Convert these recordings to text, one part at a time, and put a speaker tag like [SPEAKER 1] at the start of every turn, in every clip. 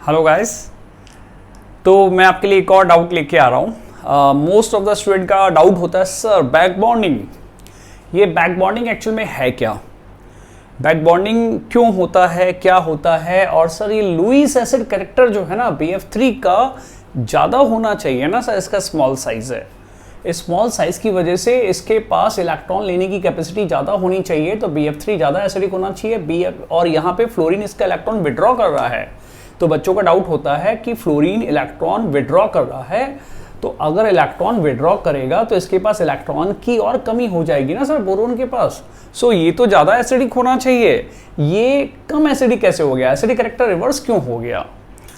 [SPEAKER 1] Hello guys. तो मैं आपके लिए एक और डाउट लेके आ रहा हूँ। मोस्ट ऑफ द स्टूडेंट का डाउट होता है सर बैक बॉन्डिंग, ये बैक बॉन्डिंग एक्चुअल में है क्या, बैक बॉन्डिंग क्यों होता है, क्या होता है। और सर ये लुईस एसिड कैरेक्टर जो है ना BF3 का ज़्यादा होना चाहिए ना सर, इसका स्मॉल साइज है, इस स्मॉल साइज की वजह से इसके पास इलेक्ट्रॉन लेने की कैपेसिटी ज़्यादा होनी चाहिए, तो BF3 ज़्यादा एसिडिक होना चाहिए। और यहाँ पे फ्लोरीन इसका इलेक्ट्रॉन विड्रॉ कर रहा है, तो बच्चों का डाउट होता है कि फ्लोरीन इलेक्ट्रॉन विड्रॉ कर रहा है, तो अगर इलेक्ट्रॉन विड्रॉ करेगा तो इसके पास इलेक्ट्रॉन की और कमी हो जाएगी ना सर बोरोन के पास। सो ये तो ज़्यादा एसिडिक होना चाहिए, ये कम एसिडिक कैसे हो गया, एसिडिक कैरेक्टर रिवर्स क्यों हो गया।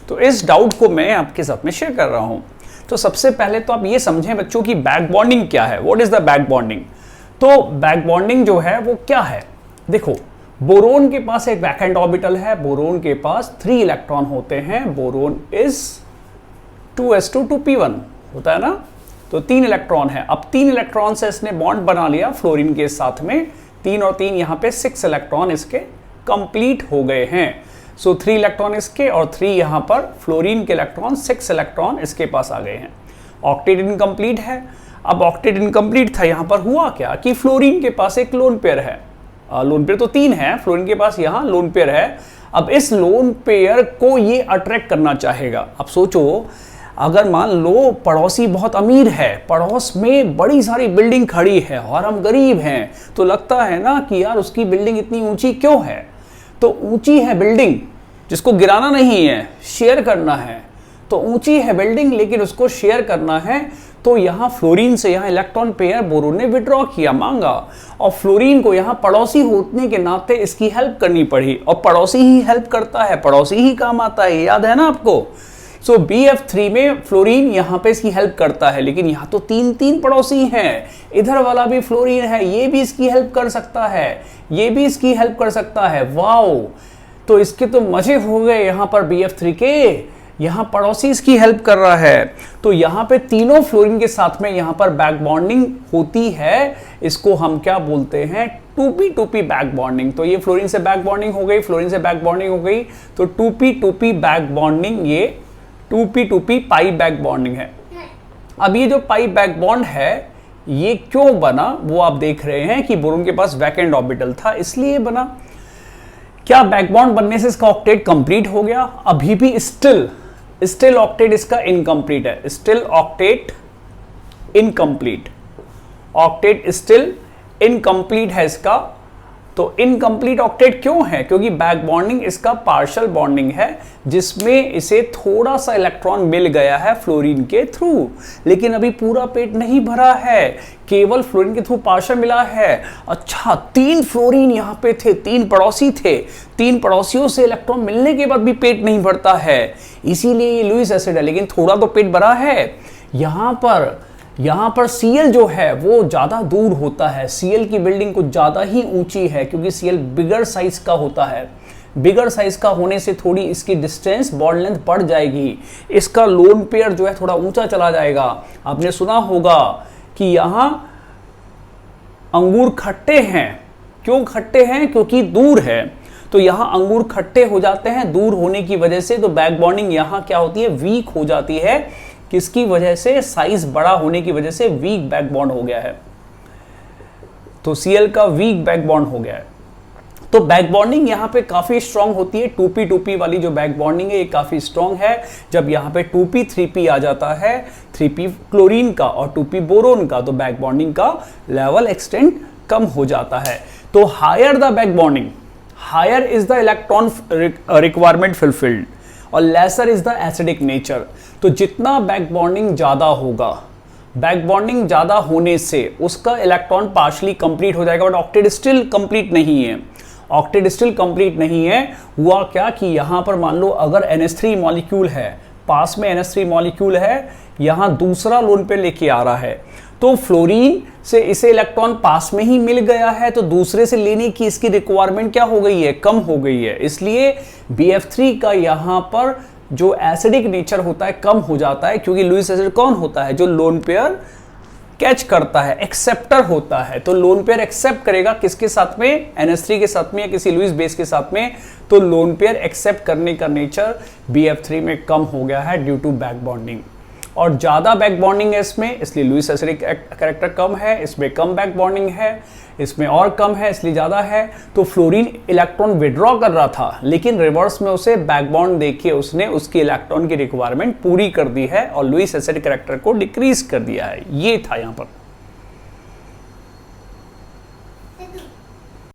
[SPEAKER 1] तो इस डाउट को मैं आपके साथ में शेयर कर रहा हूँ। तो सबसे पहले तो आप ये समझें बच्चों की बैक बॉन्डिंग क्या है, what is the back bonding. तो बैक बॉन्डिंग जो है वो क्या है, देखो बोरोन के पास एक वैकेंट ऑर्बिटल है, बोरोन के पास 3 इलेक्ट्रॉन होते हैं, बोरोन इज 2s2 2p1 होता है ना, तो 3 इलेक्ट्रॉन है। अब 3 इलेक्ट्रॉन से इसने बॉन्ड बना लिया फ्लोरीन के साथ में, 3 और 3 यहाँ पे 6 इलेक्ट्रॉन इसके कंप्लीट हो गए हैं। सो 3 इलेक्ट्रॉन इसके और 3 यहाँ पर फ्लोरीन के इलेक्ट्रॉन, 6 इलेक्ट्रॉन इसके पास आ गए हैं। ऑक्टेट इनकम्प्लीट है। अब ऑक्टेट इनकम्प्लीट था, यहाँ पर हुआ क्या कि फ्लोरीन के पास एक लोन पेयर है, लोन पेयर तो 3 है, फ्लोरीन के पास यहाँ लोन पेयर है। अब इस लोन पेयर को ये अट्रैक्ट करना चाहेगा। अब सोचो अगर मान लो पड़ोसी बहुत अमीर है, पड़ोस में बड़ी सारी बिल्डिंग खड़ी है और हम गरीब हैं, तो लगता है ना कि यार उसकी बिल्डिंग इतनी ऊंची क्यों है। तो ऊंची है बिल्डिंग जिसको गिराना नहीं है, शेयर करना है, तो ऊंची है बिल्डिंग लेकिन उसको शेयर करना है। तो यहाँ फ्लोरीन से यहाँ इलेक्ट्रॉन पेयर बोरोन ने विड्रॉ किया, मांगा, और फ्लोरीन को यहाँ पड़ोसी होने के नाते इसकी हेल्प करनी पड़ी, और पड़ोसी ही हेल्प करता है, पड़ोसी ही काम आता है, याद है ना आपको। सो BF3 में फ्लोरीन यहाँ पे इसकी हेल्प करता है, लेकिन यहाँ तो 3 पड़ोसी हैं, इधर वाला भी फ्लोरीन है, ये भी इसकी हेल्प कर सकता है, ये भी इसकी हेल्प कर सकता है। वाओ, तो इसके तो मजे हो गए यहाँ पर BF3 के, यहाँ पड़ोसी इसकी हेल्प कर रहा है। तो यहाँ पे तीनों फ्लोरीन के साथ में यहाँ पर बैक बॉन्डिंग होती है, इसको हम क्या बोलते हैं 2p2p बैक बॉन्डिंग। तो ये फ्लोरीन से बैक बॉन्डिंग हो गई, फ्लोरीन से बैक बॉन्डिंग हो गई, तो 2p2p बैक बॉन्डिंग, ये 2p2p पाई बैक बॉन्डिंग है। अब ये जो पाई बैक बॉन्ड है ये क्यों बना वो आप देख रहे हैं कि बोरोन के पास वैकेंट ऑर्बिटल था इसलिए बना। क्या बैक बॉन्ड बनने से इसका ऑक्टेट कंप्लीट हो गया, अभी भी स्टिल ऑक्टेट इसका इनकम्प्लीट है, still octet incomplete, octet still incomplete है इसका। तो इनकम्प्लीट ऑक्टेट क्यों है, क्योंकि बैक बॉन्डिंग इसका पार्शियल बॉन्डिंग है, जिसमें इसे थोड़ा सा इलेक्ट्रॉन मिल गया है फ्लोरीन के थ्रू, लेकिन अभी पूरा पेट नहीं भरा है, केवल फ्लोरीन के थ्रू पार्शियल मिला है। अच्छा, 3 फ्लोरीन यहाँ पे थे, 3 पड़ोसी थे, 3 पड़ोसियों से इलेक्ट्रॉन मिलने के बाद भी पेट नहीं भरता है, इसीलिए ये लुईस एसिड है, लेकिन थोड़ा तो पेट भरा है। यहाँ पर Cl जो है वो ज़्यादा दूर होता है, Cl की बिल्डिंग कुछ ज़्यादा ही ऊंची है, क्योंकि Cl बिगर साइज का होता है, बिगर साइज का होने से थोड़ी इसकी डिस्टेंस बॉन्ड लेंथ बढ़ जाएगी, इसका लोन पेयर जो है थोड़ा ऊंचा चला जाएगा। आपने सुना होगा कि यहाँ अंगूर खट्टे हैं, क्यों खट्टे हैं, क्योंकि दूर है, तो यहाँ अंगूर खट्टे हो जाते हैं दूर होने की वजह से। तो बैक बॉन्डिंग यहाँ क्या होती है, वीक हो जाती है, किसकी वजह से, साइज बड़ा होने की वजह से वीक बैक बॉन्ड हो गया है, तो Cl का वीक बैक बॉन्ड हो गया है। तो बैक बॉन्डिंग यहाँ पे काफी स्ट्रांग होती है, 2p2p वाली जो बैक बॉन्डिंग है ये काफी स्ट्रांग है। जब यहाँ पे 2p 3p आ जाता है, 3p क्लोरीन का और 2p बोरोन का, तो बैक बॉन्डिंग का लेवल एक्सटेंड कम हो जाता है। तो higher the back bonding, higher is the electron requirement fulfilled और lesser is the acidic nature. तो जितना बैक बॉन्डिंग ज्यादा होगा, बैक बॉन्डिंग ज्यादा होने से उसका इलेक्ट्रॉन पार्शली कंप्लीट हो जाएगा, बट ऑक्टेट स्टिल कंप्लीट नहीं है, ऑक्टेट स्टिल कंप्लीट नहीं है। हुआ क्या कि यहां पर मान लो अगर NH3 मॉलिक्यूल है, पास में NH3 मॉलिक्यूल है, यहां दूसरा लोन पे लेके आ रहा है, तो फ्लोरीन से इसे इलेक्ट्रॉन पास में ही मिल गया है, तो दूसरे से लेने की इसकी रिक्वायरमेंट क्या हो गई है, कम हो गई है, इसलिए BF3 का यहाँ पर जो एसिडिक नेचर होता है कम हो जाता है, क्योंकि लुईस एसिड कौन होता है, जो लोन पेयर कैच करता है, एक्सेप्टर होता है। तो लोन पेयर एक्सेप्ट करेगा किसके साथ में, NH3 के साथ में या किसी लुईस बेस के साथ में। तो लोन पेयर एक्सेप्ट करने का नेचर BF3 में कम हो गया है ड्यू टू बैक बॉन्डिंग, और ज्यादा बैक बॉन्डिंग है इसमें, इसलिए लुईस एसिडिक कैरेक्टर कम है, इसमें कम बैक बॉन्डिंग है, इसमें और कम है इसलिए ज्यादा है। तो फ्लोरीन इलेक्ट्रॉन विड्रॉ कर रहा था, लेकिन रिवर्स में उसे बैक बॉन्ड देखिए उसने उसकी इलेक्ट्रॉन की रिक्वायरमेंट पूरी कर दी है और लुईस एसिड कैरेक्टर को डिक्रीज कर दिया है। ये था यहाँ पर।